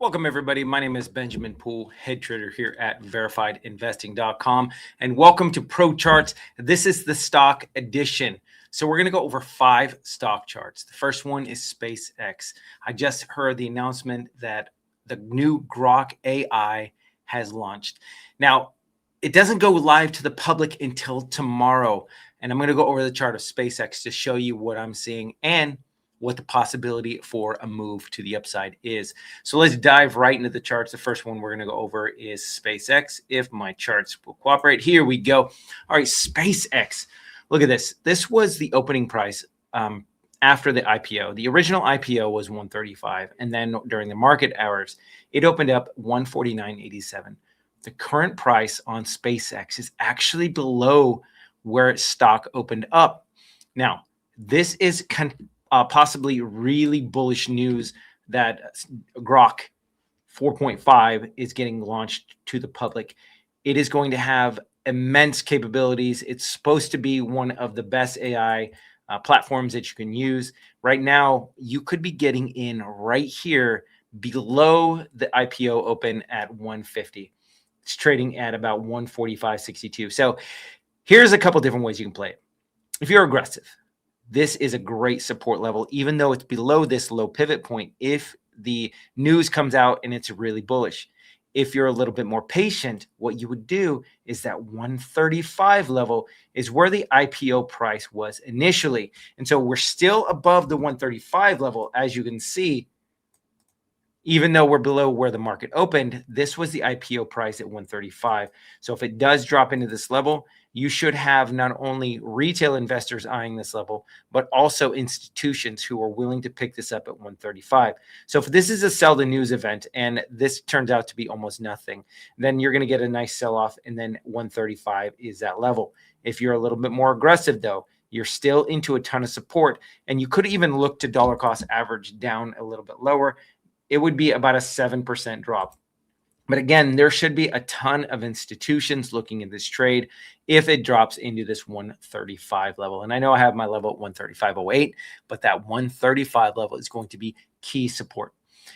Welcome, everybody. My name is Benjamin Poole, head trader here at verifiedinvesting.com, and welcome to Pro Charts. This is the stock edition. So we're going to go over 5 stock charts. The first one is SpaceX. I just heard the announcement that the new Grok AI has launched. Now, it doesn't go live to the public until tomorrow, and I'm going to go over the chart of SpaceX to show you what I'm seeing and what the possibility for a move to the upside is. So let's dive right into the charts. The first one we're going to go over is SpaceX. If my charts will cooperate, here we go. All right, SpaceX. Look at this. This was the opening price after the IPO. The original IPO was 135, and then during the market hours, it opened up 149.87. The current price on SpaceX is actually below where its stock opened up. Now, this is possibly really bullish news that Grok 4.5 is getting launched to the public. It is going to have immense capabilities. It's supposed to be one of the best AI platforms that you can use. Right now, you could be getting in right here below the IPO open at 150. It's trading at about 145.62. So here's a couple different ways you can play it. If you're aggressive, this is a great support level, even though it's below this low pivot point if the news comes out and it's really bullish. If you're a little bit more patient, what you would do is that 135 level is where the IPO price was initially. And so we're still above the 135 level, as you can see. Even though we're below where the market opened, this was the IPO price at 135. So if it does drop into this level, you should have not only retail investors eyeing this level, but also institutions who are willing to pick this up at 135. So if this is a sell the news event and this turns out to be almost nothing, then you're going to get a nice sell-off, and then 135 is that level. If you're a little bit more aggressive, though, you're still into a ton of support, and you could even look to dollar cost average down a little bit lower. It would be about a 7% drop. But again, there should be a ton of institutions looking at this trade if it drops into this 135 level. And I know I have my level at 135.08, but that 135 level is going to be key support.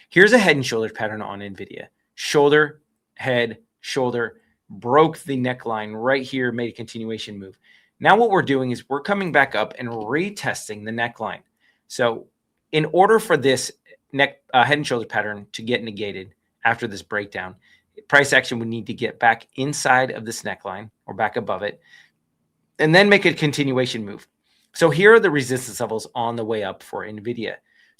Here's a head and shoulders pattern on NVIDIA. Shoulder, head, shoulder, broke the neckline right here, made a continuation move. Now what we're doing is we're coming back up and retesting the neckline. So in order for this head and shoulder pattern to get negated after this breakdown, price action would need to get back inside of this neckline or back above it and then make a continuation move. So here are the resistance levels on the way up for NVIDIA.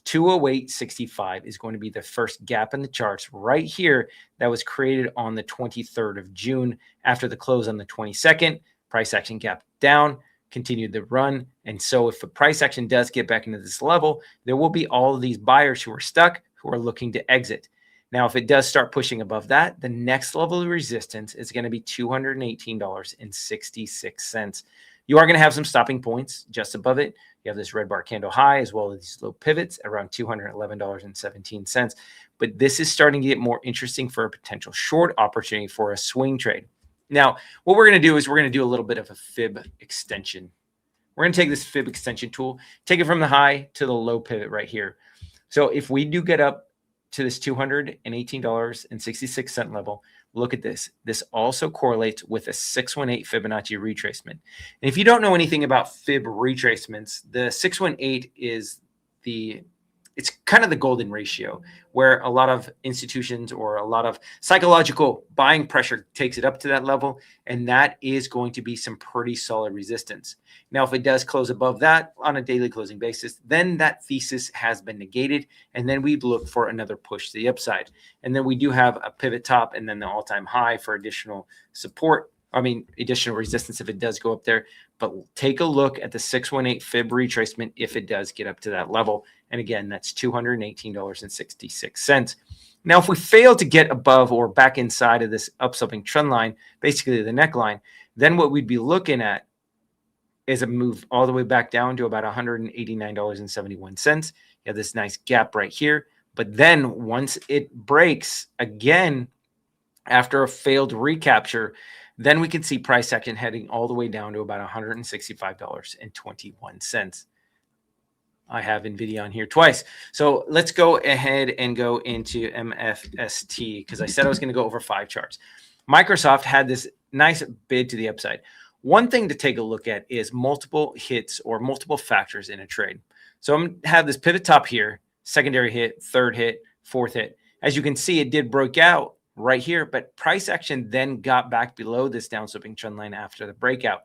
208.65 is going to be the first gap in the charts right here that was created on the 23rd of June after the close on the 22nd. Price action gap down, continued the run. And so if the price action does get back into this level, there will be all of these buyers who are stuck, who are looking to exit. Now, if it does start pushing above that, the next level of resistance is going to be $218.66. You are going to have some stopping points just above it. You have this red bar candle high as well as these low pivots around $211.17. But this is starting to get more interesting for a potential short opportunity for a swing trade. Now, what we're going to do is we're going to do a little bit of a fib extension. We're going to take this fib extension tool, take it from the high to the low pivot right here. So if we do get up to this $218.66 level, look at this. This also correlates with a 618 Fibonacci retracement. And if you don't know anything about fib retracements, the 618 is it's kind of the golden ratio where a lot of institutions or a lot of psychological buying pressure takes it up to that level. And that is going to be some pretty solid resistance. Now, if it does close above that on a daily closing basis, then that thesis has been negated. And then we look for another push to the upside. And then we do have a pivot top and then the all-time high for additional support. Additional resistance if it does go up there. But take a look at the 618 fib retracement if it does get up to that level. And again, that's $218.66. Now, if we fail to get above or back inside of this upsloping trend line, basically the neckline, then what we'd be looking at is a move all the way back down to about $189.71. You have this nice gap right here. But then once it breaks again, after a failed recapture, then we can see price action heading all the way down to about $165.21. I have NVIDIA on here twice. So let's go ahead and go into MSFT because I said I was going to go over 5 charts. Microsoft had this nice bid to the upside. One thing to take a look at is multiple hits or multiple factors in a trade. So I'm going to have this pivot top here, secondary hit, third hit, fourth hit. As you can see, it did break out right here, but price action then got back below this downsloping trend line after the breakout.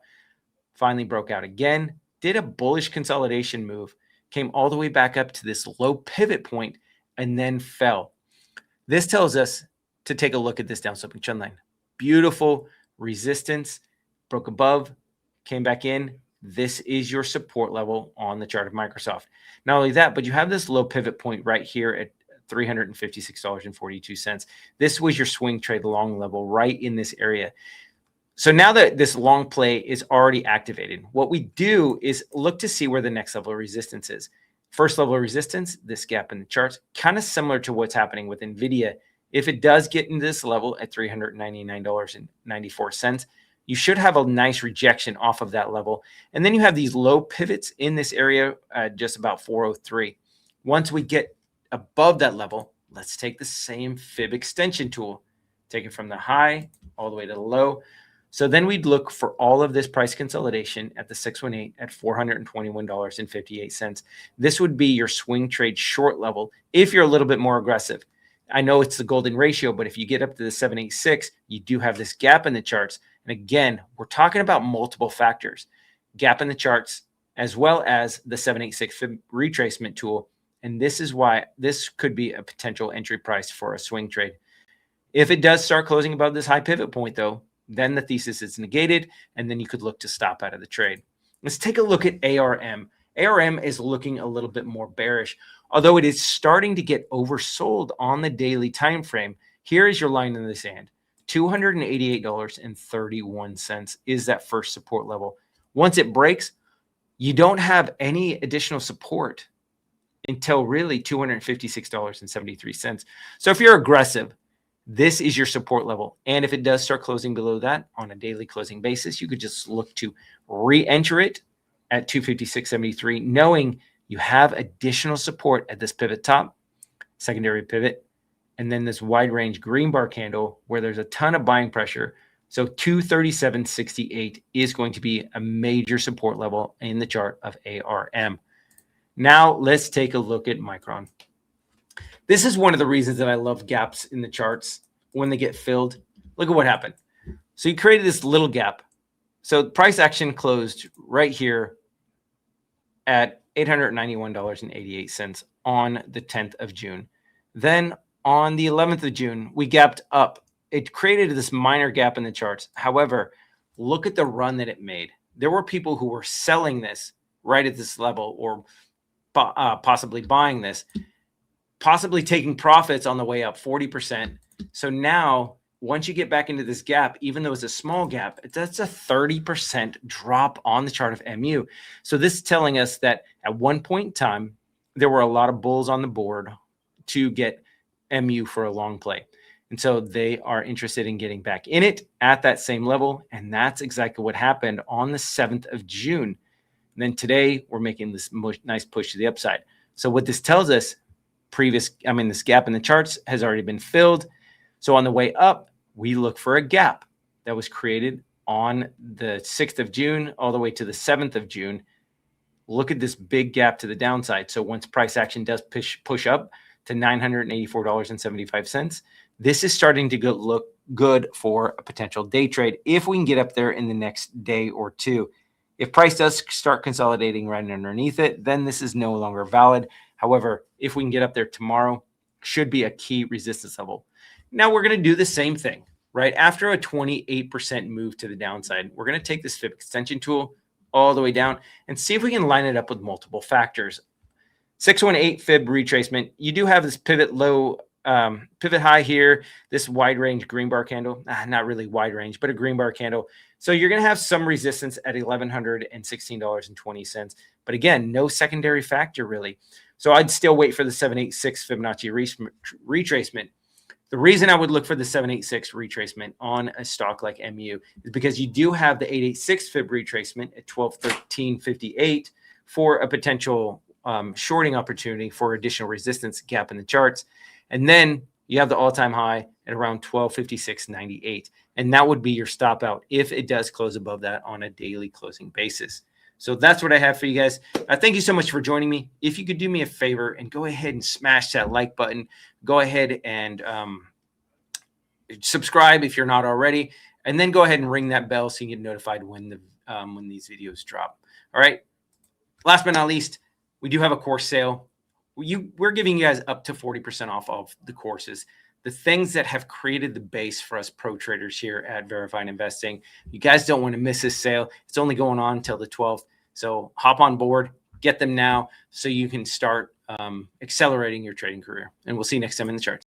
Finally broke out again, did a bullish consolidation move, came all the way back up to this low pivot point, and then fell. This tells us to take a look at this downsloping trend line. Beautiful resistance, broke above, came back in. This is your support level on the chart of Microsoft. Not only that, but you have this low pivot point right here at $356.42. This was your swing trade long level right in this area. So now that this long play is already activated, what we do is look to see where the next level of resistance is. First level of resistance, this gap in the charts, kind of similar to what's happening with NVIDIA. If it does get into this level at $399.94, you should have a nice rejection off of that level. And then you have these low pivots in this area at just about 403. Once we get above that level, let's take the same fib extension tool, take it from the high all the way to the low. So then we'd look for all of this price consolidation at the 618 at $421.58. This would be your swing trade short level if you're a little bit more aggressive. I know it's the golden ratio, but if you get up to the 786, you do have this gap in the charts. And again, we're talking about multiple factors, gap in the charts, as well as the 786 fib retracement tool. And this is why this could be a potential entry price for a swing trade. If it does start closing above this high pivot point, though, then the thesis is negated, and then you could look to stop out of the trade. Let's take a look at ARM. ARM is looking a little bit more bearish, although it is starting to get oversold on the daily time frame. Here is your line in the sand. $288.31 is that first support level. Once it breaks, you don't have any additional support until really $256.73. So if you're aggressive, this is your support level. And if it does start closing below that on a daily closing basis, you could just look to re-enter it at 256.73, knowing you have additional support at this pivot top, secondary pivot, and then this wide range green bar candle where there's a ton of buying pressure. So 237.68 is going to be a major support level in the chart of ARM. Now let's take a look at Micron. This is one of the reasons that I love gaps in the charts when they get filled. Look at what happened. So you created this little gap. So price action closed right here at $891.88 on the 10th of June. Then on the 11th of June, we gapped up. It created this minor gap in the charts. However, look at the run that it made. There were people who were selling this right at this level or possibly buying this, possibly taking profits on the way up 40%. So now, once you get back into this gap, even though it's a small gap, that's a 30% drop on the chart of MU. So this is telling us that at one point in time, there were a lot of bulls on the board to get MU for a long play. And so they are interested in getting back in it at that same level. And that's exactly what happened on the 7th of June. And then today, we're making this nice push to the upside. So what this tells us, this gap in the charts has already been filled. So on the way up, we look for a gap that was created on the 6th of June all the way to the 7th of June. Look at this big gap to the downside. So once price action does push up to $984.75, this is starting to look good for a potential day trade if we can get up there in the next day or two. If price does start consolidating right underneath it, then this is no longer valid. However, if we can get up there tomorrow, should be a key resistance level. Now we're going to do the same thing, right? After a 28% move to the downside, we're going to take this fib extension tool all the way down and see if we can line it up with multiple factors. 618 fib retracement. You do have this pivot low, pivot high here, this wide range green bar candle, not really wide range, but a green bar candle. So you're going to have some resistance at $1,116.20. But again, no secondary factor really. So I'd still wait for the 786 Fibonacci retracement. The reason I would look for the 786 retracement on a stock like MU is because you do have the 886 fib retracement at 1213.58 for a potential shorting opportunity for additional resistance gap in the charts. And then you have the all-time high at around 1256.98. And that would be your stop out if it does close above that on a daily closing basis. So that's what I have for you guys. Thank you so much for joining me. If you could do me a favor and go ahead and smash that like button, go ahead and subscribe if you're not already, and then go ahead and ring that bell so you get notified when these videos drop. All right. Last but not least, we do have a course sale. We're giving you guys up to 40% off of the courses, the things that have created the base for us pro traders here at Verified Investing. You guys don't want to miss this sale. It's only going on until the 12th. So hop on board, get them now so you can start accelerating your trading career. And we'll see you next time in the charts.